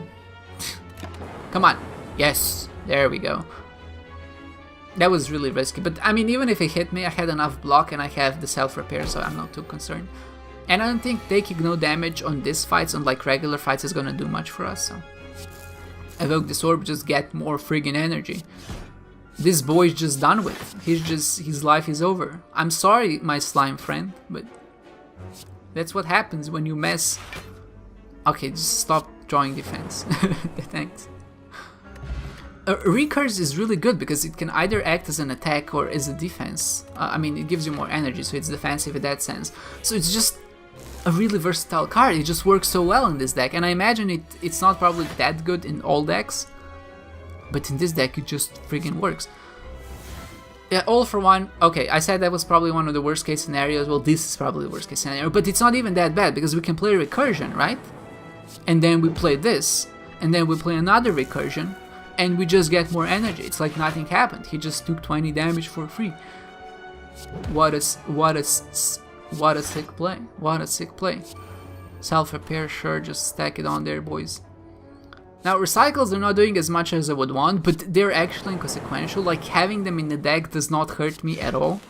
Come on. Yes, there we go. That was really risky, but I mean, even if it hit me, I had enough block and I have the self-repair, so I'm not too concerned. And I don't think taking no damage on these fights, on like regular fights, is gonna do much for us, so... Evoke this orb, just get more friggin' energy. This boy's just done with. His life is over. I'm sorry, my slime friend, but... That's what happens when you mess... Okay, just stop drawing defense. Thanks. Recurse is really good because it can either act as an attack or as a defense. I mean, it gives you more energy, so it's defensive in that sense. So it's just a really versatile card. It just works so well in this deck, and I imagine it's not probably that good in all decks, but in this deck it just friggin' works. Yeah, all for one. Okay, I said that was probably one of the worst case scenarios. Well, this is probably the worst case scenario, but it's not even that bad because we can play recursion, right? And then we play this, and then we play another recursion, and we just get more energy. It's like nothing happened. He just took 20 damage for free. What a sick play. What a sick play. Self-repair, sure, just stack it on there, boys. Now, recycles are not doing as much as I would want, but they're actually inconsequential. Like, having them in the deck does not hurt me at all.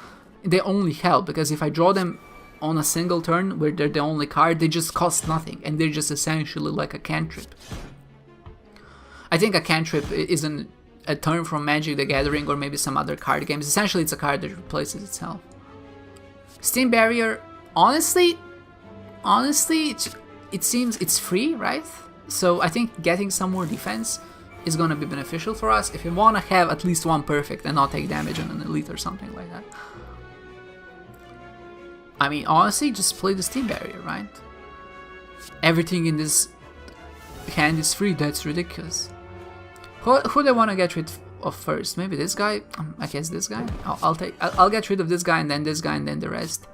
They only help, because if I draw them on a single turn, where they're the only card, they just cost nothing, and they're just essentially like a cantrip. I think a cantrip isn't a term from Magic the Gathering or maybe some other card games. Essentially, it's a card that replaces itself. Steam Barrier, honestly, it seems it's free, right? So I think getting some more defense is gonna be beneficial for us if we wanna have at least one perfect and not take damage on an elite or something like that. I mean, honestly, just play the Steam Barrier, right? Everything in this hand is free. That's ridiculous. Who do I want to get rid of first? Maybe this guy. I guess this guy. I'll get rid of this guy and then this guy and then the rest.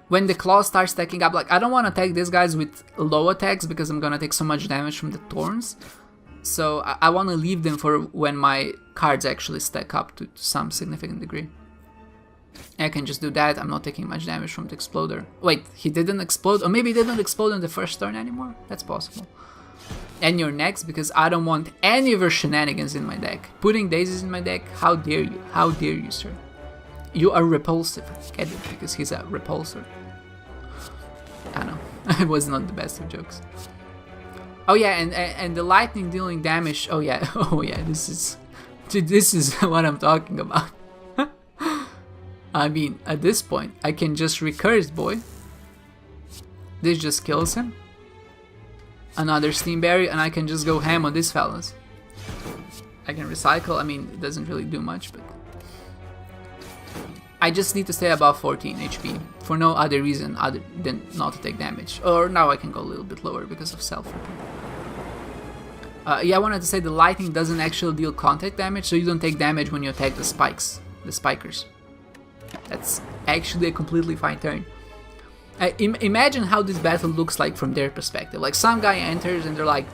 When the claw starts stacking up, like I don't want to attack these guys with low attacks because I'm gonna take so much damage from the thorns. So I want to leave them for when my cards actually stack up to some significant degree. I can just do that. I'm not taking much damage from the exploder. Wait, he didn't explode? Or maybe he didn't explode on the first turn anymore? That's possible. And you're next, because I don't want any of your shenanigans in my deck. Putting daisies in my deck? How dare you? How dare you, sir? You are repulsive. Get it? Because he's a repulsor. I know. It was not the best of jokes. Oh yeah, and the lightning dealing damage. Oh yeah. Oh yeah. This is what I'm talking about. I mean, at this point, I can just recurse, boy. This just kills him. Another Steam Barrier, and I can just go ham on these fellas. I can recycle. I mean, it doesn't really do much, but... I just need to stay above 14 HP, for no other reason other than not to take damage. Or now I can go a little bit lower because of self-repair. Yeah, I wanted to say the lightning doesn't actually deal contact damage, so you don't take damage when you attack the spikes, the spikers. That's actually a completely fine turn. Imagine how this battle looks like from their perspective. Like, some guy enters and they're like,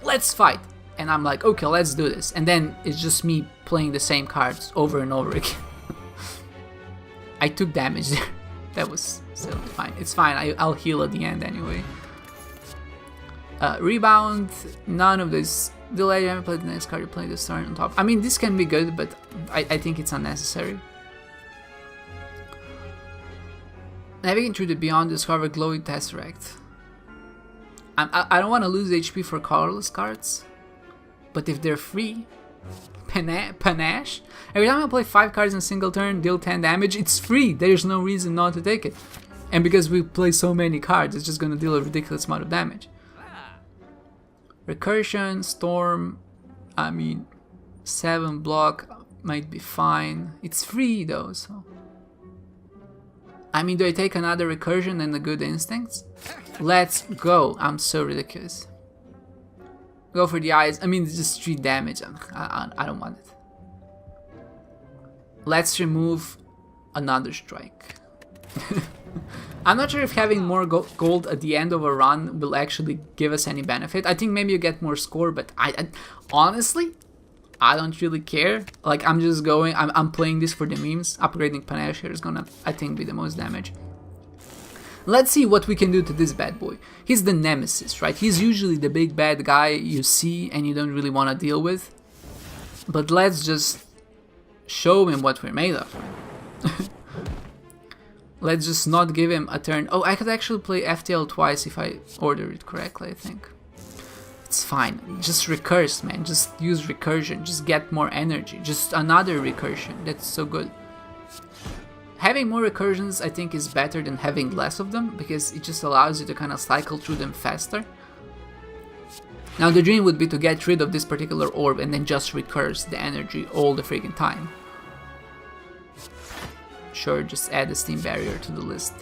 let's fight. And I'm like, okay, let's do this. And then it's just me playing the same cards over and over again. I took damage there. That was still fine. It's fine, I'll heal at the end anyway. Rebound, none of this. Delay, I haven't played the next card, you play this turn on top. I mean, this can be good, but I think it's unnecessary. Navigating through the Beyond, discover Glowing Tesseract. I don't want to lose HP for colorless cards, but if they're free, panache. Every time I play 5 cards in a single turn, deal 10 damage, it's free. There's no reason not to take it. And because we play so many cards, it's just going to deal a ridiculous amount of damage. Recursion, Storm, I mean, 7 block might be fine. It's free though, so... I mean, do I take another recursion and the good instincts? Let's go. I'm so ridiculous. Go for the eyes. I mean, it's just 3 damage. I don't want it. Let's remove another strike. I'm not sure if having more gold at the end of a run will actually give us any benefit. I think maybe you get more score, but honestly, I don't really care. Like, I'm just going, I'm playing this for the memes. Upgrading Panache here is gonna, I think, be the most damage. Let's see what we can do to this bad boy. He's the nemesis, right? He's usually the big bad guy you see and you don't really want to deal with. But let's just Show him what we're made of. Let's just not give him a turn. Oh, I could actually play FTL twice if I order it correctly, I think. It's fine. Just recurse, man. Just use recursion. Just get more energy. Just another recursion. That's so good. Having more recursions, I think, is better than having less of them, because it just allows you to kind of cycle through them faster. Now, the dream would be to get rid of this particular orb and then just recurse the energy all the freaking time. Sure, just add a steam barrier to the list.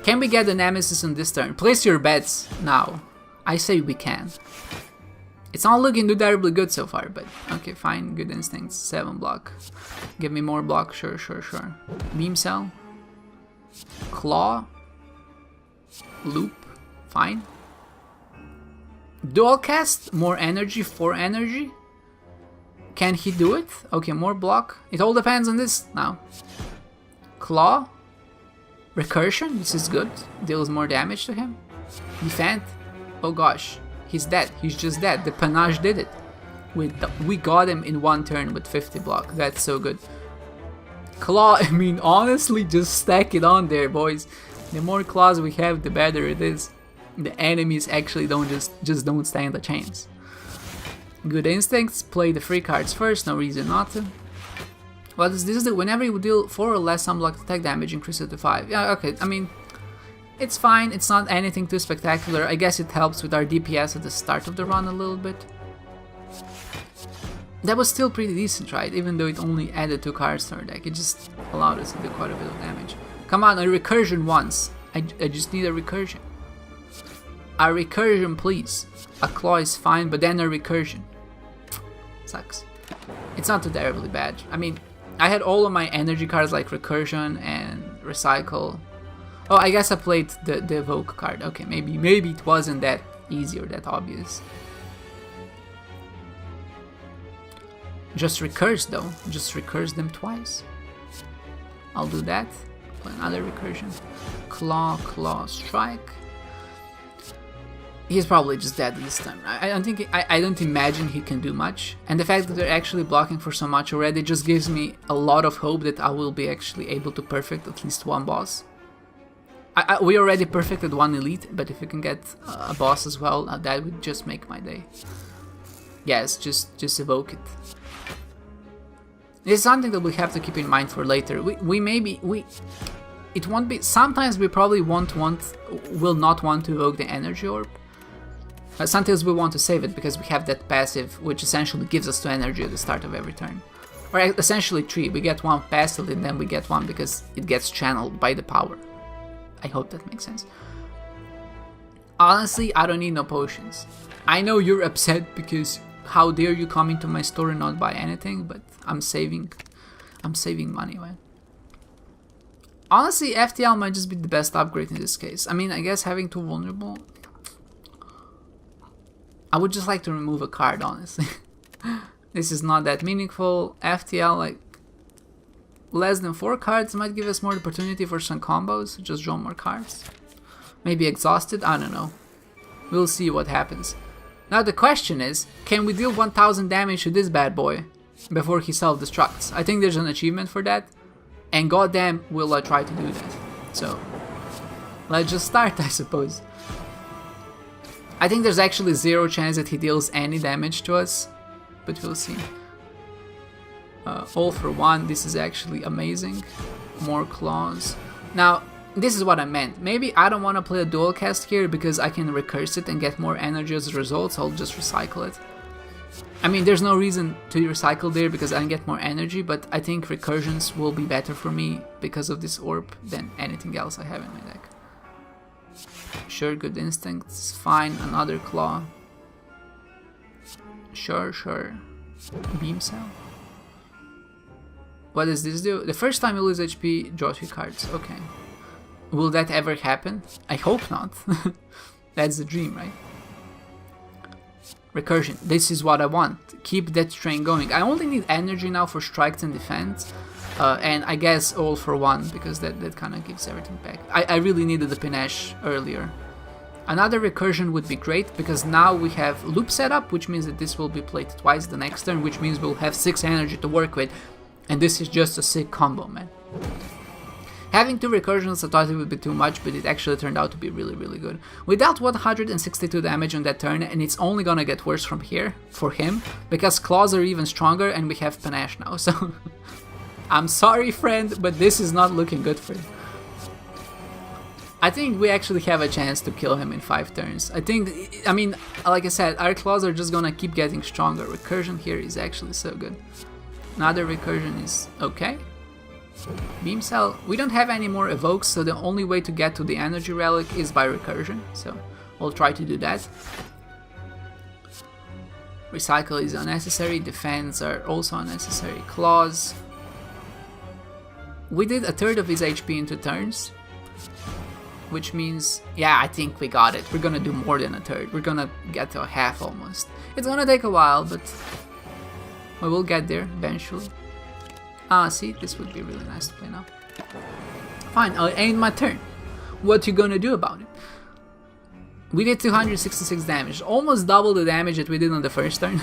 Can we get the Nemesis on this turn? Place your bets now. I say we can. It's not looking too terribly good so far, but okay, fine. Good instincts. 7 block. Give me more block. Sure. Beam cell. Claw. Loop. Fine. Dual cast. More energy. 4 energy. Can he do it? Okay, more block. It all depends on this now. Claw. Recursion. This is good. Deals more damage to him. Defend. Oh gosh. He's dead. He's just dead. The panache did it. We got him in 1 turn with 50 block. That's so good. Claw. I mean, honestly, just stack it on there, boys. The more claws we have, the better it is. The enemies actually don't just don't stand a chance. Good instincts. Play the free cards first. No reason not to. What does this do? Whenever you deal 4 or less unblocked attack damage, increase it to 5. Yeah, okay. I mean, it's fine. It's not anything too spectacular. I guess it helps with our DPS at the start of the run a little bit. That was still pretty decent, right? Even though it only added 2 cards to our deck. It just allowed us to do quite a bit of damage. Come on, a recursion once. I just need a recursion. A recursion, please. A claw is fine, but then a recursion. Sucks. It's not too terribly bad. I mean, I had all of my energy cards like recursion and recycle. Oh, I guess I played the evoke card. Okay, maybe it wasn't that easy or that obvious. Just recurse though. Just recurse them twice. I'll do that. Play another recursion. Claw, strike. He's probably just dead this time. I don't imagine he can do much. And the fact that they're actually blocking for so much already just gives me a lot of hope that I will be actually able to perfect at least 1 boss. We already perfected 1 elite, but if we can get a boss as well, that would just make my day. Yes, just evoke it. This is something that we have to keep in mind for later. It won't be. Sometimes we probably will not want to evoke the energy orb. Sometimes we want to save it because we have that passive, which essentially gives us 2 energy at the start of every turn. Or essentially 3. We get 1 passively, and then we get 1 because it gets channeled by the power. I hope that makes sense. Honestly, I don't need no potions. I know you're upset because how dare you come into my store and not buy anything, but I'm saving money, man. Honestly, FTL might just be the best upgrade in this case. I mean, I guess having 2 vulnerable... I would just like to remove a card, honestly. This is not that meaningful. FTL, like, less than 4 cards might give us more opportunity for some combos. Just draw more cards. Maybe exhausted? I don't know. We'll see what happens. Now the question is, can we deal 1000 damage to this bad boy before he self-destructs? I think there's an achievement for that. And goddamn, will I try to do that. So, let's just start, I suppose. I think there's actually 0 chance that he deals any damage to us, but we'll see. All for 1, this is actually amazing. More claws. Now, this is what I meant. Maybe I don't want to play a dual cast here because I can recurse it and get more energy as a result, so I'll just recycle it. I mean, there's no reason to recycle there because I can get more energy, but I think recursions will be better for me because of this orb than anything else I have in my deck. Sure, good instincts, fine, another claw. Sure. Beam cell. What does this do? The first time you lose HP, draw 3 cards. Okay. Will that ever happen? I hope not. That's the dream, right? Recursion. This is what I want. Keep that train going. I only need energy now for strikes and defense. And I guess all for 1 because that kind of gives everything back. I really needed the panache earlier. Another recursion would be great because now we have loop set up, which means that this will be played twice the next turn, which means we'll have 6 energy to work with. And this is just a sick combo, man. Having 2 recursions I thought it would be too much, but it actually turned out to be really, really good. We dealt 162 damage on that turn, and it's only gonna get worse from here, for him, because claws are even stronger and we have panache now, so... I'm sorry, friend, but this is not looking good for you. I think we actually have a chance to kill him in 5 turns. I mean, like I said, our claws are just gonna keep getting stronger. Recursion here is actually so good. Another recursion is okay. Beam Cell, we don't have any more evokes, so the only way to get to the energy relic is by recursion, so we'll try to do that. Recycle is unnecessary, defense are also unnecessary, claws. We did a third of his HP in 2 turns, which means, yeah, I think we got it. We're gonna do more than a third, we're gonna get to a half almost. It's gonna take a while, but we will get there eventually. Ah, see, this would be really nice to play now. Fine, I'll end my turn. What you gonna do about it? We did 266 damage, almost double the damage that we did on the first turn.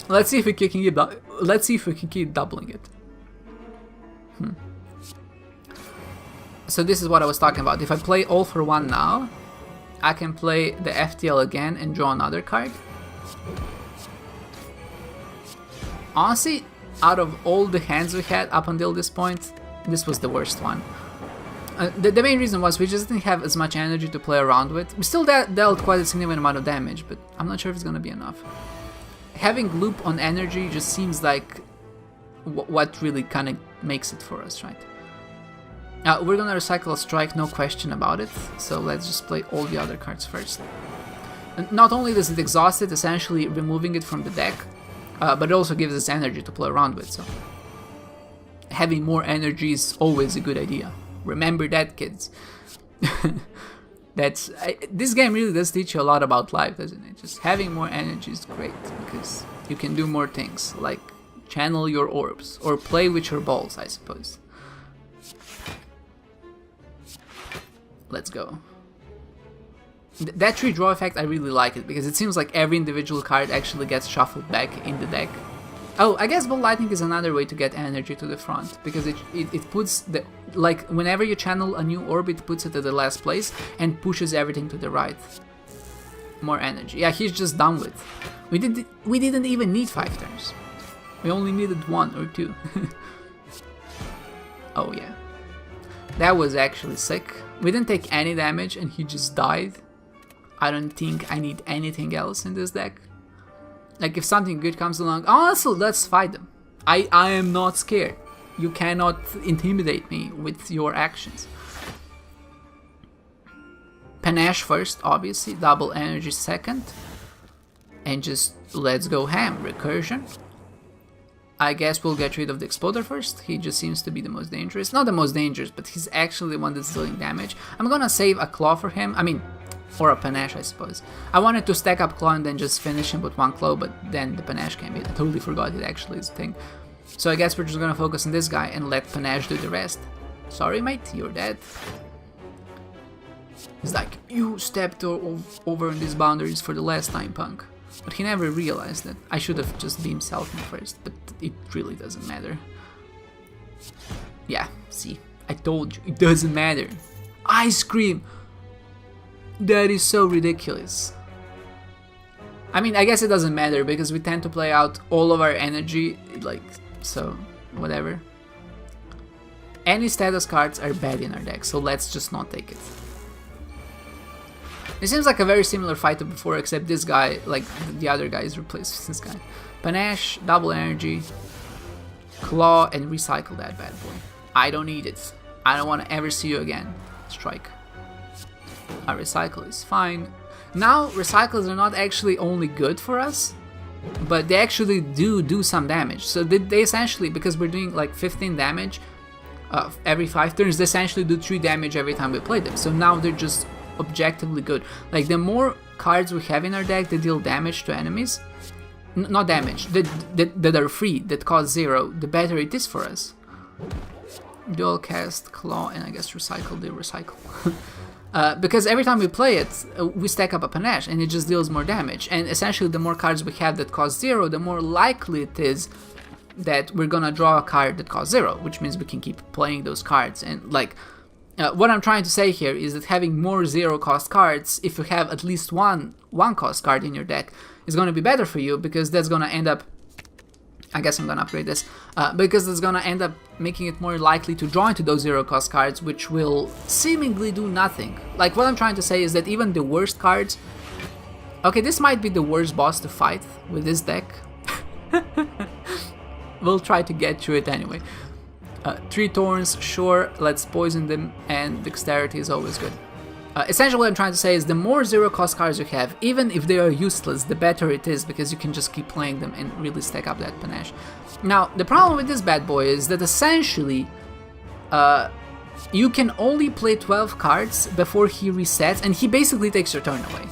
Let's see if we can keep doubling it. So this is what I was talking about. If I play all for 1 now, I can play the FTL again and draw another card. Honestly, out of all the hands we had up until this point, this was the worst one. The main reason was we just didn't have as much energy to play around with. We still dealt quite a significant amount of damage, but I'm not sure if it's gonna be enough. Having loop on energy just seems like what really kind of makes it for us, right? We're gonna recycle a strike, no question about it, so let's just play all the other cards first. And not only does it exhaust it, essentially removing it from the deck, but it also gives us energy to play around with, so having more energy is always a good idea. Remember that, kids. This game really does teach you a lot about life, doesn't it? Just having more energy is great, because you can do more things, like channel your orbs, or play with your balls, I suppose. Let's go. That tree draw effect, I really like it, because it seems like every individual card actually gets shuffled back in the deck. Oh, I guess Ball Lightning is another way to get energy to the front, because it puts the... Like, whenever you channel a new orb, it puts it at the last place and pushes everything to the right. More energy. Yeah, he's just done with. We didn't even need 5 turns. We only needed 1 or 2. Oh yeah. That was actually sick. We didn't take any damage and he just died. I don't think I need anything else in this deck. Like, if something good comes along, honestly, let's fight them. I am not scared. You cannot intimidate me with your actions. Panache first, obviously. Double energy second. And just let's go ham. Recursion. I guess we'll get rid of the Exploder first. He just seems to be the most dangerous. Not the most dangerous, but he's actually the one that's dealing damage. I'm gonna save a Claw for him. I mean, or a Panache, I suppose. I wanted to stack up Claw and then just finish him with 1 Claw, but then the Panache came in. I totally forgot it actually is a thing. So I guess we're just gonna focus on this guy and let Panache do the rest. Sorry, mate, you're dead. He's like, you stepped over on these boundaries for the last time, punk. But he never realized that. I should have just beamed Self him first, but it really doesn't matter. Yeah, see, I told you, it doesn't matter. Ice Cream! That is so ridiculous. I mean, I guess it doesn't matter because we tend to play out all of our energy, like, so, whatever. Any status cards are bad in our deck, so let's just not take it. It seems like a very similar fight to before, except this guy, like the other guy, is replaced with this guy. Panache, double energy, Claw, and recycle that bad boy. I don't need it. I don't want to ever see you again. Strike. Our recycle is fine. Now, recycles are not actually only good for us, but they actually do some damage. So they essentially, because we're doing like 15 damage every 5 turns, they essentially do 3 damage every time we play them. So now they're just objectively good. Like, the more cards we have in our deck that deal damage to enemies, not damage, that are free, that cost 0, the better it is for us. Dual cast, Claw, and I guess recycle, they recycle. Because every time we play it, we stack up a Panache and it just deals more damage. And essentially the more cards we have that cost 0, the more likely it is that we're gonna draw a card that costs 0, which means we can keep playing those cards. And like, what I'm trying to say here is that having more 0 cost cards, if you have at least one cost card in your deck, is gonna be better for you, because that's gonna end up, I guess I'm gonna upgrade this, because it's gonna end up making it more likely to draw into those 0 cost cards, which will seemingly do nothing. Like, what I'm trying to say is that even the worst cards, okay, this might be the worst boss to fight with this deck. We'll try to get through it anyway. 3 thorns, sure, let's poison them, and dexterity is always good. Essentially what I'm trying to say is the more 0 cost cards you have, even if they are useless, the better it is, because you can just keep playing them and really stack up that panache. Now, the problem with this bad boy is that essentially you can only play 12 cards before he resets, and he basically takes your turn away.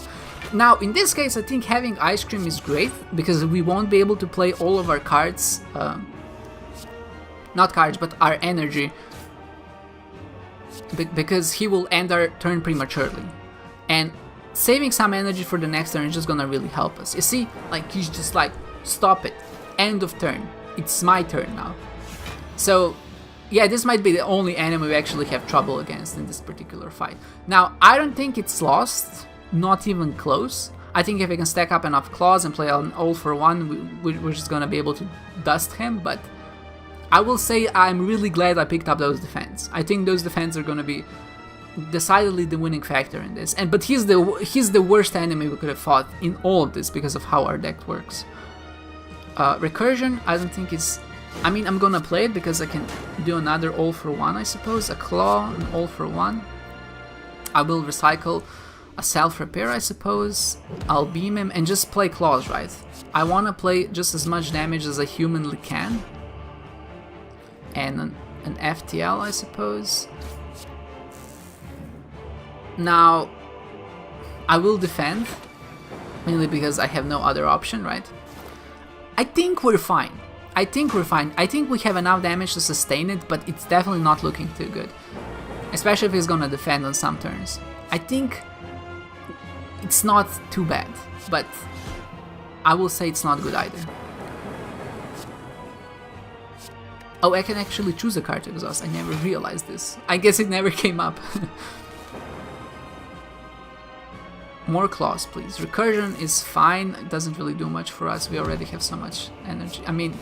Now, in this case, I think having Ice Cream is great, because we won't be able to play all of our cards, not cards, but our energy, because he will end our turn prematurely. And saving some energy for the next turn is just gonna really help us. You see, like, he's just like, stop it, end of turn, it's my turn now. So, yeah, this might be the only enemy we actually have trouble against in this particular fight. Now, I don't think it's lost. Not even close. I think if we can stack up enough claws and play an all for one, we're just gonna be able to dust him, but I will say I'm really glad I picked up those defense. I think those defense are gonna be decidedly the winning factor in this. But he's the worst enemy we could have fought in all of this because of how our deck works. Recursion, I don't think it's... I mean, I'm gonna play it because I can do another all for one, I suppose. A claw, an all for one. I will recycle a self-repair, I suppose. I'll beam him and just play claws, right? I want to play just as much damage as I humanly can. And an FTL, I suppose. Now, I will defend, mainly because I have no other option, right? I think we're fine. I think we're fine. I think we have enough damage to sustain it, but it's definitely not looking too good. Especially if he's gonna defend on some turns. I think it's not too bad, but I will say it's not good either. Oh, I can actually choose a card to exhaust. I never realized this. I guess it never came up. More claws, please. Recursion is fine. It doesn't really do much for us. We already have so much energy. I mean,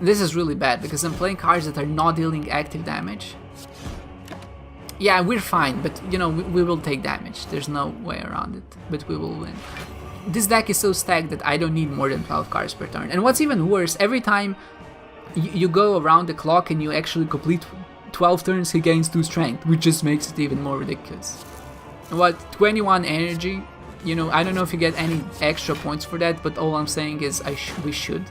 this is really bad because I'm playing cards that are not dealing active damage. Yeah, we're fine, but you know, we will take damage. There's no way around it, but we will win. This deck is so stacked that I don't need more than 12 cards per turn. And what's even worse, every time you go around the clock and you actually complete 12 turns, he gains 2 strength, which just makes it even more ridiculous. What, 21 energy? You know, I don't know if you get any extra points for that, but all I'm saying is we should.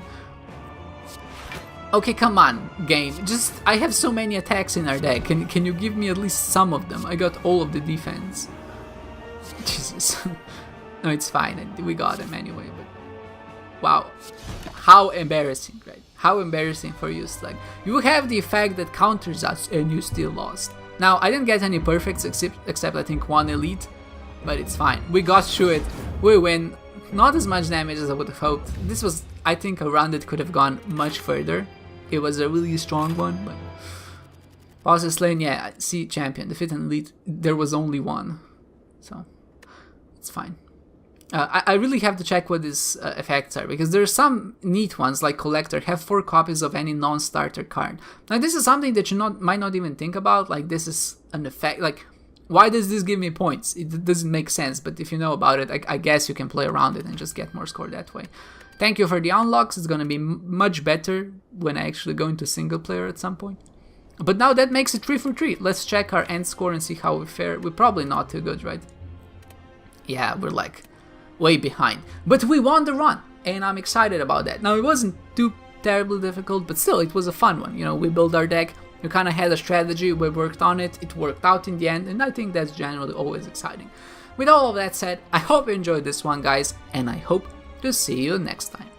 Okay, come on, game. Just, I have so many attacks in our deck. Can you give me at least some of them? I got all of the defense. Jesus. No, it's fine. We got them anyway. But wow, how embarrassing, right? How embarrassing for you, Slug. You have the effect that counters us, and you still lost. Now, I didn't get any perfects except I think 1 elite, but it's fine. We got through it. We win. Not as much damage as I would have hoped. This was, I think, a run that could have gone much further. It was a really strong one, but... Bosses lane, yeah, see, champion. Defeat an elite, there was only 1. So, it's fine. I really have to check what these effects are, because there are some neat ones, like Collector, have 4 copies of any non-starter card. Now, this is something that you might not even think about, like, this is an effect, like, why does this give me points? It doesn't make sense, but if you know about it, I guess you can play around it and just get more score that way. Thank you for the unlocks. It's gonna be much better when I actually go into single player at some point. But now that makes it 3 for 3. Let's check our end score and see how we fare. We're probably not too good, right? Yeah, we're like way behind. But we won the run, and I'm excited about that. Now, it wasn't too terribly difficult, but still, it was a fun one. You know, we built our deck, we kind of had a strategy, we worked on it, it worked out in the end, and I think that's generally always exciting. With all of that said, I hope you enjoyed this one, guys, and I hope to see you next time.